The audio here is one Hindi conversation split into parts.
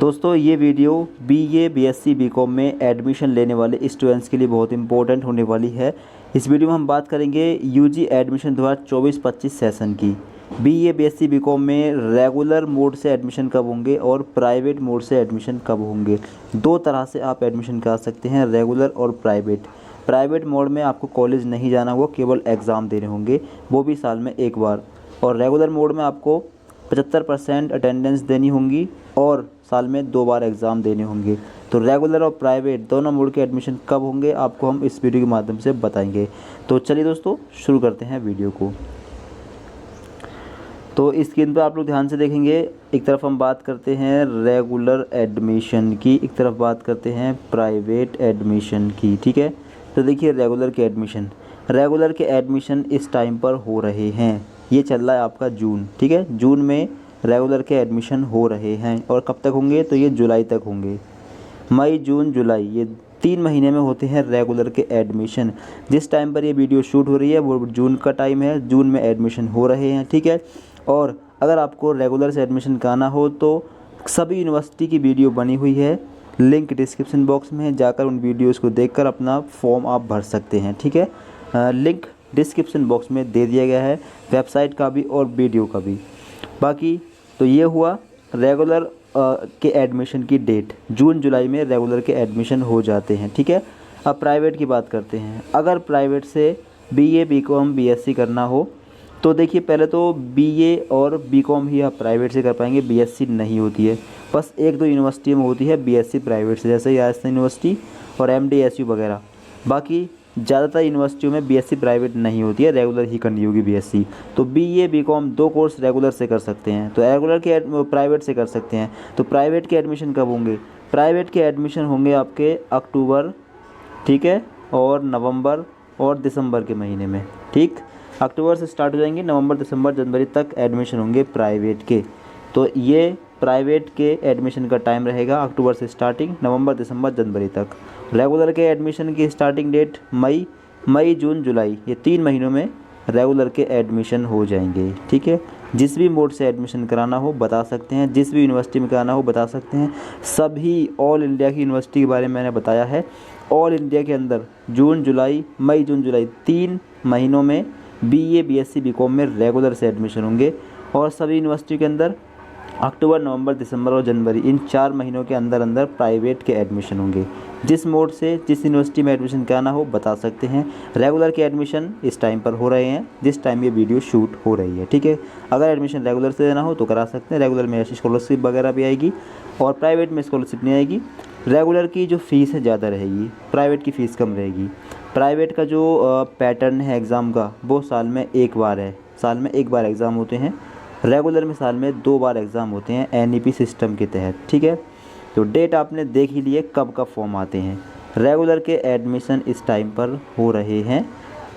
दोस्तों ये वीडियो बीए, बीएससी, बीकॉम में एडमिशन लेने वाले स्टूडेंट्स के लिए बहुत इंपॉर्टेंट होने वाली है। इस वीडियो में हम बात करेंगे यूजी एडमिशन 2024-25 सेशन की। बीए, बीएससी, बीकॉम में रेगुलर मोड से एडमिशन कब होंगे और प्राइवेट मोड से एडमिशन कब होंगे। दो तरह से आप एडमिशन करा सकते हैं, रेगुलर और प्राइवेट। प्राइवेट मोड में आपको कॉलेज नहीं जाना होगा, केवल एग्ज़ाम देने होंगे, वो भी साल में एक बार। और रेगुलर मोड में आपको 75% अटेंडेंस देनी होंगी और साल में 2 बार एग्ज़ाम देने होंगे। तो रेगुलर और प्राइवेट दोनों मोड के एडमिशन कब होंगे आपको हम इस वीडियो के माध्यम से बताएंगे। तो चलिए दोस्तों शुरू करते हैं वीडियो को। तो इस स्क्रीन पर आप लोग ध्यान से देखेंगे, एक तरफ हम बात करते हैं रेगुलर एडमिशन की, एक तरफ बात करते हैं प्राइवेट एडमिशन की। ठीक है, तो देखिए रेगुलर के एडमिशन इस टाइम पर हो रहे हैं। ये चल रहा है आपका जून। ठीक है, जून में रेगुलर के एडमिशन हो रहे हैं और कब तक होंगे तो ये जुलाई तक होंगे। मई, जून, जुलाई ये 3 महीने में होते हैं रेगुलर के एडमिशन। जिस टाइम पर ये वीडियो शूट हो रही है वो जून का टाइम है, जून में एडमिशन हो रहे हैं। ठीक है, और अगर आपको रेगुलर से एडमिशन कराना हो तो सभी यूनिवर्सिटी की वीडियो बनी हुई है, लिंक डिस्क्रिप्शन बॉक्स में है, जाकर उन वीडियोज़ को देखकर अपना फॉर्म आप भर सकते हैं। ठीक है, लिंक डिस्क्रिप्शन बॉक्स में दे दिया गया है, वेबसाइट का भी और वीडियो का भी। बाकी तो ये हुआ रेगुलर के एडमिशन की डेट। जून जुलाई में रेगुलर के एडमिशन हो जाते हैं। ठीक है, अब प्राइवेट की बात करते हैं। अगर प्राइवेट से बीए, बीकॉम, बीएससी करना हो तो देखिए पहले तो बीए और बीकॉम ही आप प्राइवेट से कर पाएंगे, बीएससी नहीं होती है। बस 1-2 यूनिवर्सिटी में होती है बीएससी प्राइवेट से, जैसे राजस्थान यूनिवर्सिटी और एमडीएसयू वगैरह। बाकी ज़्यादातर यूनिवर्सिटियों में बीएससी प्राइवेट नहीं होती है, रेगुलर ही करनी होगी बीएससी। तो बीए, बीकॉम 2 कोर्स रेगुलर से कर सकते हैं, तो रेगुलर के प्राइवेट से कर सकते हैं। तो प्राइवेट के एडमिशन कब होंगे? प्राइवेट के एडमिशन होंगे आपके अक्टूबर, ठीक है, और नवंबर और दिसंबर के महीने में। ठीक, अक्टूबर से स्टार्ट हो जाएंगे, नवंबर, दिसंबर, जनवरी तक एडमिशन होंगे प्राइवेट के। तो ये प्राइवेट के एडमिशन का टाइम रहेगा अक्टूबर से स्टार्टिंग, नवंबर, दिसंबर, जनवरी तक। रेगुलर के एडमिशन की स्टार्टिंग डेट मई, जून, जुलाई, ये 3 महीनों में रेगुलर के एडमिशन हो जाएंगे। ठीक है, जिस भी मोड से एडमिशन कराना हो बता सकते हैं, जिस भी यूनिवर्सिटी में कराना हो बता सकते हैं। सभी ऑल इंडिया की यूनिवर्सिटी के बारे में मैंने बताया है। ऑल इंडिया के अंदर मई, जून, जुलाई 3 महीनों में बीए, बीएससी, बीकॉम में रेगुलर से एडमिशन होंगे और सभी यूनिवर्सिटी के अंदर अक्टूबर, नवंबर, दिसंबर और जनवरी, इन 4 महीनों के अंदर अंदर प्राइवेट के एडमिशन होंगे। जिस मोड से जिस यूनिवर्सिटी में एडमिशन कराना हो बता सकते हैं। रेगुलर के एडमिशन इस टाइम पर हो रहे हैं जिस टाइम ये वीडियो शूट हो रही है। ठीक है, अगर एडमिशन रेगुलर से देना हो तो करा सकते हैं। रेगुलर में स्कॉलरशिप वगैरह भी आएगी और प्राइवेट में स्कॉलरशिप नहीं आएगी। रेगुलर की जो फ़ीस है ज़्यादा रहेगी, प्राइवेट की फ़ीस कम रहेगी। प्राइवेट का जो पैटर्न है एग्ज़ाम का वो साल में एक बार है, साल में एक बार एग्ज़ाम होते हैं। रेगुलर में साल में 2 बार एग्ज़ाम होते हैं एनईपी सिस्टम के तहत। ठीक है, तो डेट आपने देख ही लिए कब कब फॉर्म आते हैं। रेगुलर के एडमिशन इस टाइम पर हो रहे हैं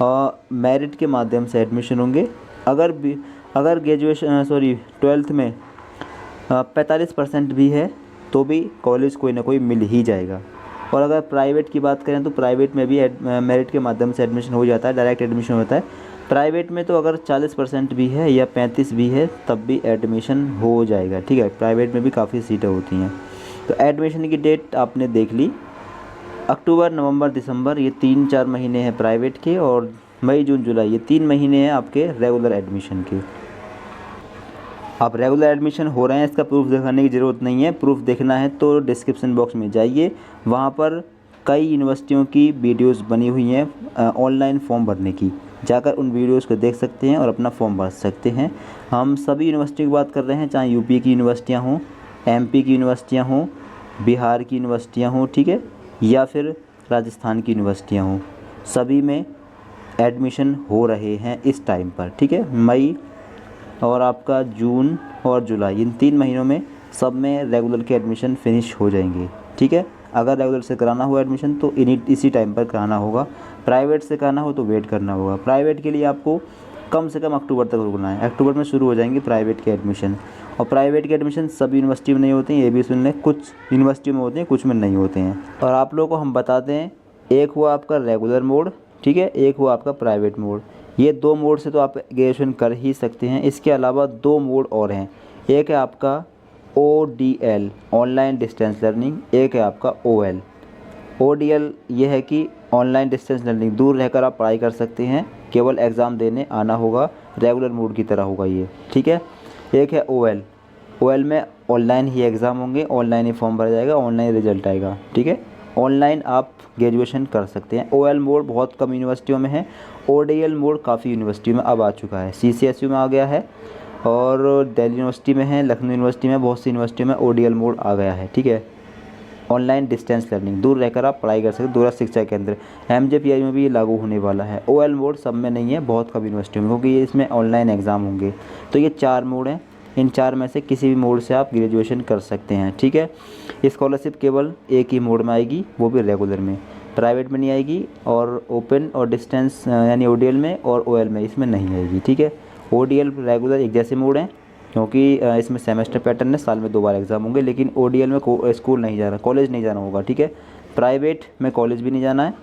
और मेरिट के माध्यम से एडमिशन होंगे। अगर ग्रेजुएशन 12th में 45% भी है तो भी कॉलेज कोई ना कोई मिल ही जाएगा। और अगर प्राइवेट की बात करें तो प्राइवेट में भी मेरिट के माध्यम से एडमिशन हो जाता है, डायरेक्ट एडमिशन होता है। प्राइवेट में तो अगर 40% भी है या 35 भी है तब भी एडमिशन हो जाएगा। ठीक है, प्राइवेट में भी काफ़ी सीटें होती हैं। तो एडमिशन की डेट आपने देख ली, अक्टूबर, नवंबर, दिसंबर ये 3-4 महीने हैं प्राइवेट के और मई, जून, जुलाई ये 3 महीने हैं आपके रेगुलर एडमिशन के। आप रेगुलर एडमिशन हो रहे हैं इसका प्रूफ दिखाने की ज़रूरत नहीं है। प्रूफ देखना है तो डिस्क्रिप्शन बॉक्स में जाइए, वहाँ पर कई यूनिवर्सिटियों की वीडियोस बनी हुई हैं ऑनलाइन फॉर्म भरने की, जाकर उन वीडियोस को देख सकते हैं और अपना फॉर्म भर सकते हैं। हम सभी यूनिवर्सिटी की बात कर रहे हैं, चाहे यूपी की यूनिवर्सिटियाँ हों, एमपी की यूनिवर्सिटियाँ हों, बिहार की यूनिवर्सिटियाँ हों, ठीक है, या फिर राजस्थान की यूनिवर्सिटियाँ हों, सभी में एडमिशन हो रहे हैं इस टाइम पर। ठीक है, मई और आपका जून और जुलाई इन 3 महीनों में सब में रेगुलर के एडमिशन फिनिश हो जाएंगे। ठीक है, अगर रेगुलर से कराना हो एडमिशन तो इसी टाइम पर कराना होगा। प्राइवेट से कराना हो तो वेट करना होगा। प्राइवेट के लिए आपको कम से कम अक्टूबर तक रुकना है। अक्टूबर में शुरू हो जाएंगे प्राइवेट के एडमिशन। और प्राइवेट के एडमिशन सभी यूनिवर्सिटी में नहीं होते हैं, ये भी सुन लें, कुछ यूनिवर्सिटी में होते हैं, कुछ में नहीं होते हैं। और आप लोगों को हम बताते हैं, एक हुआ आपका रेगुलर मोड, ठीक है, एक हुआ आपका प्राइवेट मोड। ये 2 मोड से तो आप ग्रेजुएशन कर ही सकते हैं। इसके अलावा 2 मोड और हैं। एक है आपका ODL ऑनलाइन डिस्टेंस लर्निंग, एक है आपका OL। ODL ये है कि ऑनलाइन डिस्टेंस लर्निंग, दूर रहकर आप पढ़ाई कर सकते हैं, केवल एग्ज़ाम देने आना होगा, रेगुलर मोड की तरह होगा ये, ठीक है। एक है OL में ऑनलाइन ही एग्ज़ाम होंगे, ऑनलाइन ही फॉर्म भरा जाएगा, ऑनलाइन रिजल्ट आएगा, ठीक है। ऑनलाइन आप ग्रेजुएशन कर सकते हैं। OL मोड बहुत कम यूनिवर्सिटियों में है, ODL मोड काफ़ी यूनिवर्सिटियों में अब आ चुका है, CCSU में आ गया है और दिल्ली यूनिवर्सिटी में है, लखनऊ यूनिवर्सिटी में, बहुत सी यूनिवर्सिटी में ODL मोड आ गया है, ठीक है। ऑनलाइन डिस्टेंस लर्निंग, दूर रहकर आप पढ़ाई कर सकते हैं, दूरस्थ शिक्षा केंद्र। MJPI में भी ये लागू होने वाला है। OL मोड सब में नहीं है, बहुत कम यूनिवर्सिटियों में, क्योंकि ये इसमें ऑनलाइन एग्ज़ाम होंगे। तो ये 4 मोड हैं, इन 4 में से किसी भी मोड से आप ग्रेजुएशन कर सकते हैं, ठीक है। स्कॉलरशिप केवल एक ही मोड में आएगी, वो भी रेगुलर में, प्राइवेट में नहीं आएगी, और ओपन और डिस्टेंस यानी ODL में और OL में इसमें नहीं आएगी, ठीक है। ODL रेगुलर एक जैसे मोड हैं, क्योंकि इसमें सेमेस्टर पैटर्न है, साल में 2 बार एग्ज़ाम होंगे, लेकिन ODL में स्कूल नहीं जाना, कॉलेज नहीं जाना होगा, ठीक है। प्राइवेट में कॉलेज भी नहीं जाना है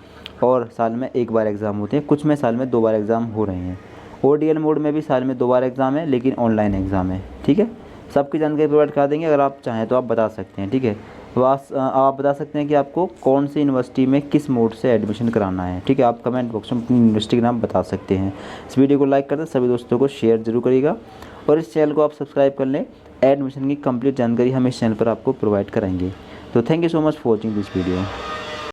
और साल में 1 बार एग्ज़ाम होते हैं, कुछ में साल में 2 बार एग्ज़ाम हो रहे हैं। ODL मोड में भी साल में 2 बार एग्ज़ाम है, लेकिन ऑनलाइन एग्ज़ाम है, ठीक है। सबकी जानकारी प्रोवाइड करा देंगे, अगर आप चाहें तो आप बता सकते हैं, ठीक है। तो आप बता सकते हैं कि आपको कौन सी यूनिवर्सिटी में किस मोड से एडमिशन कराना है, ठीक है। आप कमेंट बॉक्स में अपनी यूनिवर्सिटी का नाम बता सकते हैं। इस वीडियो को लाइक कर दें, सभी दोस्तों को शेयर जरूर करिएगा और इस चैनल को आप सब्सक्राइब कर लें। एडमिशन की कंप्लीट जानकारी हम इस चैनल पर आपको प्रोवाइड कराएंगे। तो thank you so much for watching this video.